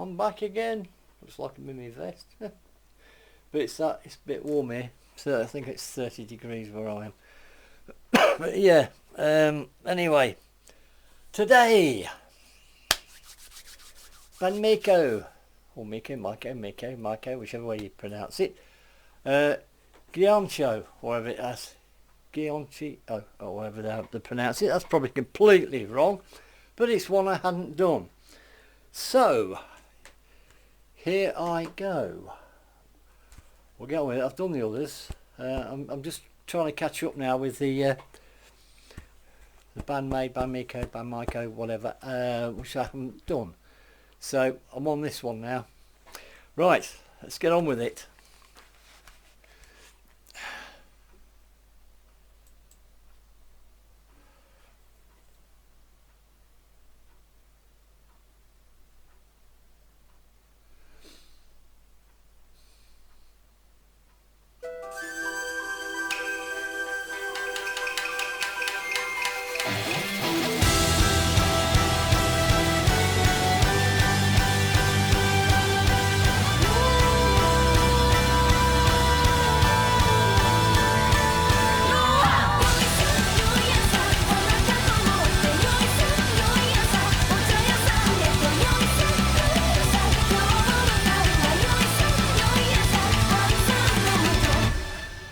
I'm back again. Looks like I'm in my vest. But it's a bit warm here. So I think it's 30 degrees where I am. But yeah, anyway. Today, Band-MAIKO, or Maiko, whichever way you pronounce it. Gion-cho, whatever it is. Gion-cho, or whatever they pronounce it. That's probably completely wrong. But it's one I hadn't done. So, here I go. We'll get on with it. I've done the others. I'm just trying to catch up now with the Band-Maid, Band-MAIKO, whatever, which I haven't done. So, I'm on this one now. Right, let's get on with it.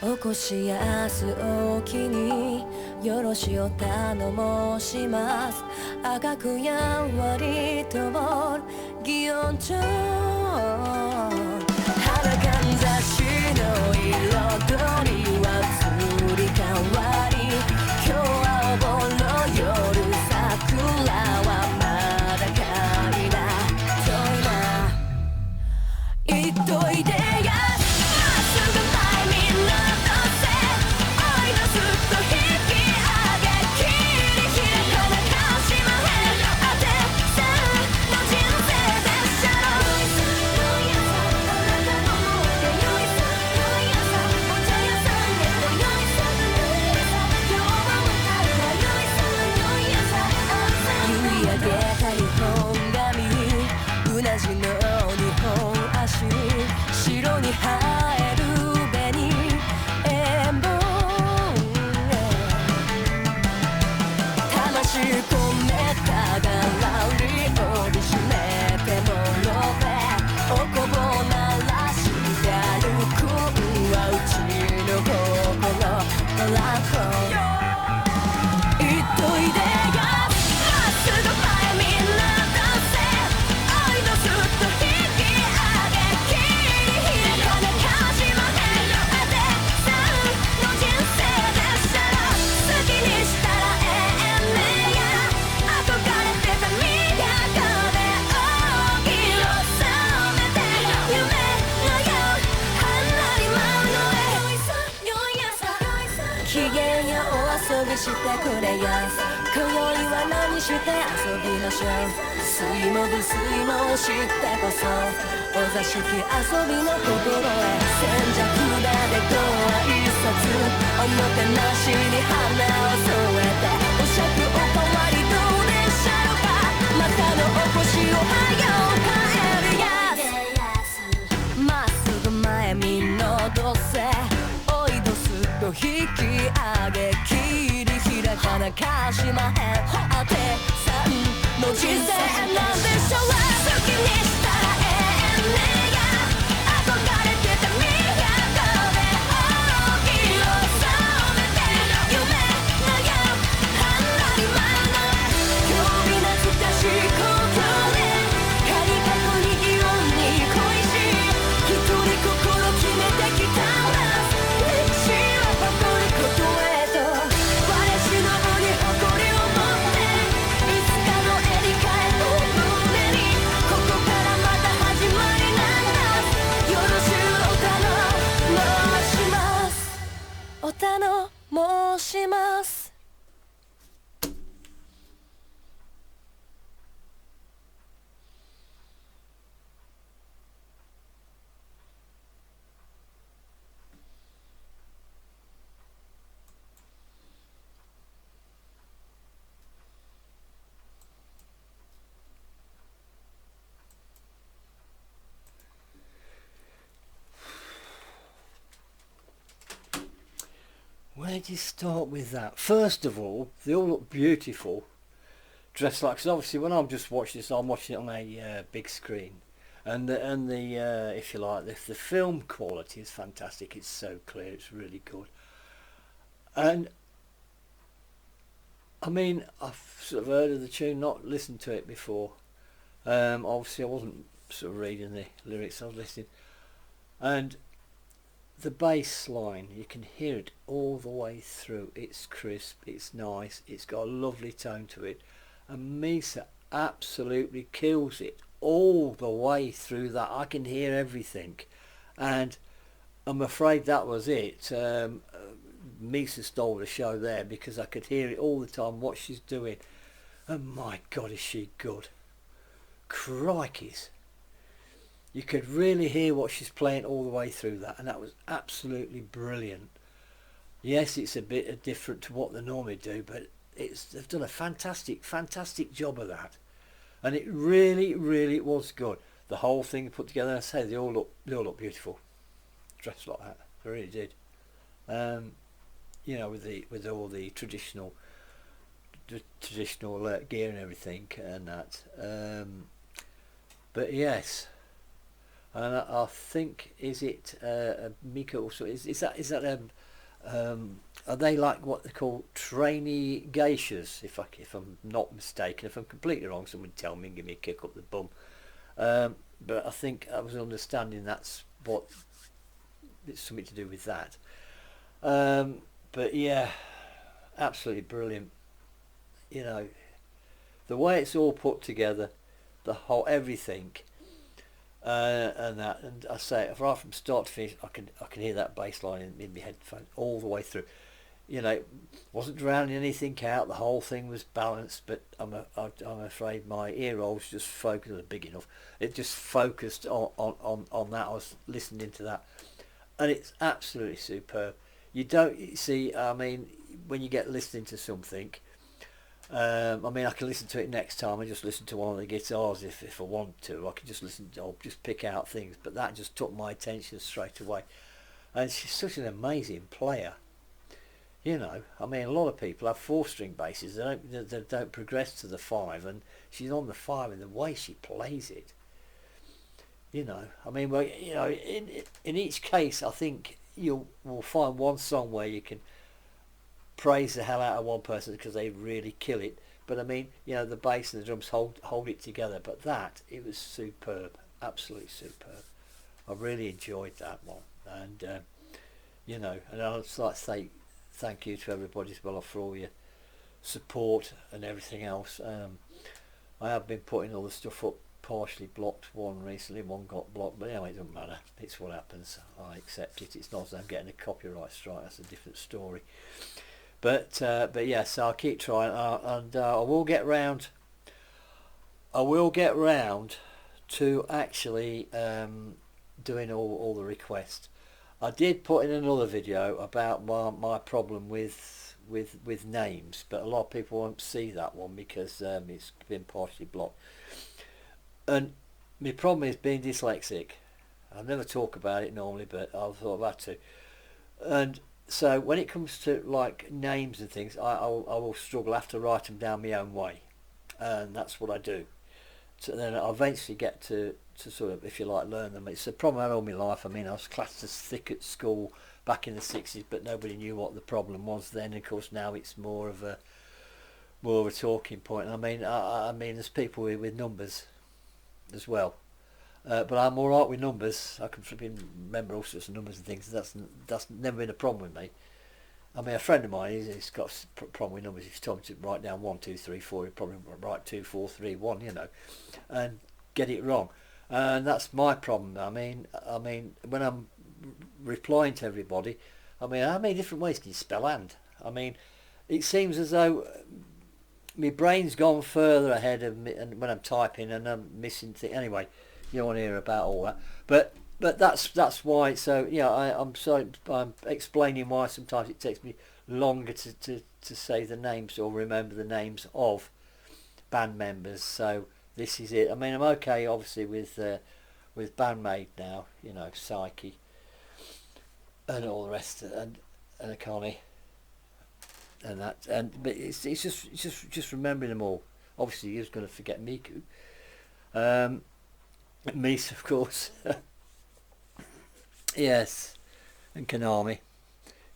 起こしやすおきによろしお頼申します赤くやんわりと祇園町肌かんざしの彩りは移り変わり今日はお盆の夜桜はまだかいな遠いな言っといてやしてくれや今宵は何して遊びましょう水も不水も知ってこそお座敷遊びの心へ千尺だでご挨拶おもてなしに花を添えてお酌おかわりどうでしょうかまたのお越しをはよ帰るやまっすぐ前見のどせおいどすっと引き上げ開かなかしまへんあてさんの人生なんでしょう好きにしたらええねや憧れてた都で大きを染めて夢のよう離れ間の興味懐かしい故郷でカニカコにイオンに恋し一人心決めてきたんだ歴史を誇ることへ誇りを持っていつかのエリカへお胸に where do you start with that? First of all, they all look beautiful, dressed like. Because obviously, when I'm just watching this, I'm watching it on a big screen, and the if you like, the film quality is fantastic. It's so clear. It's really good. And I mean, I've sort of heard of the tune, not listened to it before. Obviously, I wasn't sort of reading the lyrics. I was listening, and the bass line, you can hear it all the way through. It's crisp, it's nice, it's got a lovely tone to it, and Misa absolutely kills it all the way through that. I can hear everything, and I'm afraid that was it. Misa stole the show there, because I could hear it all the time, what she's doing, and my God, is she good. Crikeys. You could really hear what she's playing all the way through that, and that was absolutely brilliant. Yes, it's a bit different to what they normally do, but they've done a fantastic job of that, and it really was good. The whole thing put together, I say, they all look beautiful, dressed like that. They really did. You know, with all the traditional gear and everything and that. But yes. And I think, is it Miko also? Is that are they like what they call trainee geishas? If I'm not mistaken, if I'm completely wrong, someone tell me and give me a kick up the bum. But I think I was understanding that's what it's something to do with that. But yeah, absolutely brilliant. You know, the way it's all put together, the whole everything. And I say, right from start to finish, I can hear that bass line in my headphones all the way through. You know, wasn't drowning anything out. The whole thing was balanced, but I'm afraid my ear holes just focused. Big enough. It just focused on that. I was listening to that, and it's absolutely superb. You see. I mean, when you get listening to something. I mean, I can listen to it next time. I just listen to one of the guitars if I want to. I can just listen to, or just pick out things. But that just took my attention straight away. And she's such an amazing player. You know, I mean, a lot of people have 4-string basses. They don't progress to the 5, and she's on the 5, and the way she plays it. You know, I mean, well, you know, in each case, I think will find one song where you can praise the hell out of one person because they really kill it, but I mean, you know, the bass and the drums hold it together. But that, it was superb, absolutely superb. I really enjoyed that one, and you know, and I'd just like to say thank you to everybody as well for all your support and everything else. I have been putting all the stuff up partially blocked, one recently, one got blocked, but anyway, it doesn't matter, it's what happens. I accept it. It's not as I'm getting a copyright strike, that's a different story. But yeah, so I'll keep trying, and I will get round. To actually doing all the requests. I did put in another video about my problem with names, but a lot of people won't see that one because it's been partially blocked. And my problem is being dyslexic. I never talk about it normally, but I thought I've had to. And so when it comes to like names and things, I will struggle. I have to write them down my own way, and that's what I do. So then I'll eventually get to sort of, if you like, learn them. It's a problem I had all my life. I mean, I was classed as thick at school back in the 60s, but nobody knew what the problem was then. Of course, now it's more of a talking point. I mean, there's people with numbers as well. But I'm all right with numbers. I can flipping remember all sorts of numbers and things. That's never been a problem with me. I mean, a friend of mine, he's got a problem with numbers. He's told me to write down 1, 2, 3, 4. He'd probably write 2, 4, 3, 1, you know, and get it wrong. And that's my problem. I mean, when I'm replying to everybody, I mean, how many different ways can you spell and? I mean, it seems as though my brain's gone further ahead of me, and when I'm typing and I'm missing things. Anyway, you don't want to hear about all that. But that's why. So yeah, I'm explaining why sometimes it takes me longer to say the names or remember the names of band members. So this is it. I mean, I'm okay obviously with Band-Maid now. You know, Psyche and all the rest, and Connie. but it's just remembering them all. Obviously, he was going to forget Miku, Misa, of course, yes, and Konami.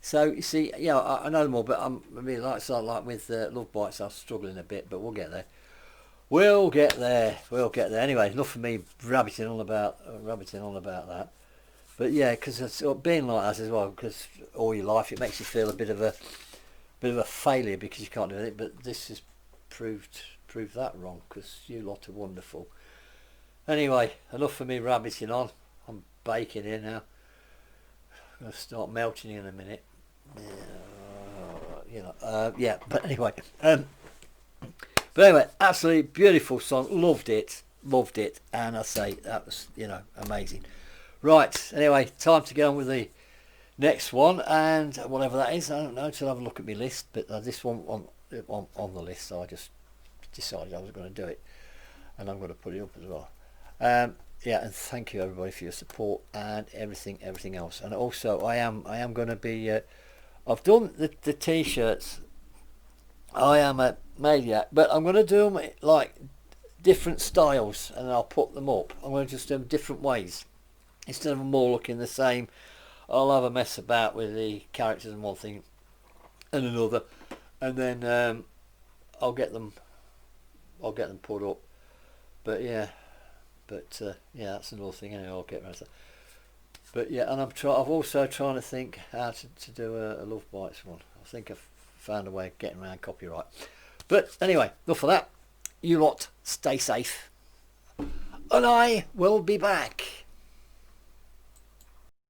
So you see, yeah, I know them all, but I mean, like with Love Bites, I'm struggling a bit, but we'll get there. We'll get there. Anyway, enough of me rabbiting on about that. But yeah, because it's being like that as well, because all your life it makes you feel a bit of a failure because you can't do it. But this has proved that wrong, because you lot are wonderful. Anyway, enough of me rabbiting on. I'm baking here now. I'm going to start melting in a minute. Yeah. But anyway, absolutely beautiful song. Loved it, and I say that was amazing. Right, anyway, time to get on with the next one, and whatever that is, I don't know, till I have a look at my list, but this one on the list, so I just decided I was going to do it, and I'm going to put it up as well. Yeah, and thank you everybody for your support and everything else. And also, I am going to be, I've done the t-shirts. I am a maniac, but I'm going to do them like different styles, and I'll put them up. I'm going to just do them different ways. Instead of them all looking the same, I'll have a mess about with the characters and one thing and another, and then I'll get them put up. But yeah, that's another thing. Anyway, I'll get around to that. But yeah, and I'm also trying to think how to do a Love Bites one. I think I've found a way of getting around copyright. But anyway, enough of that. You lot stay safe, and I will be back.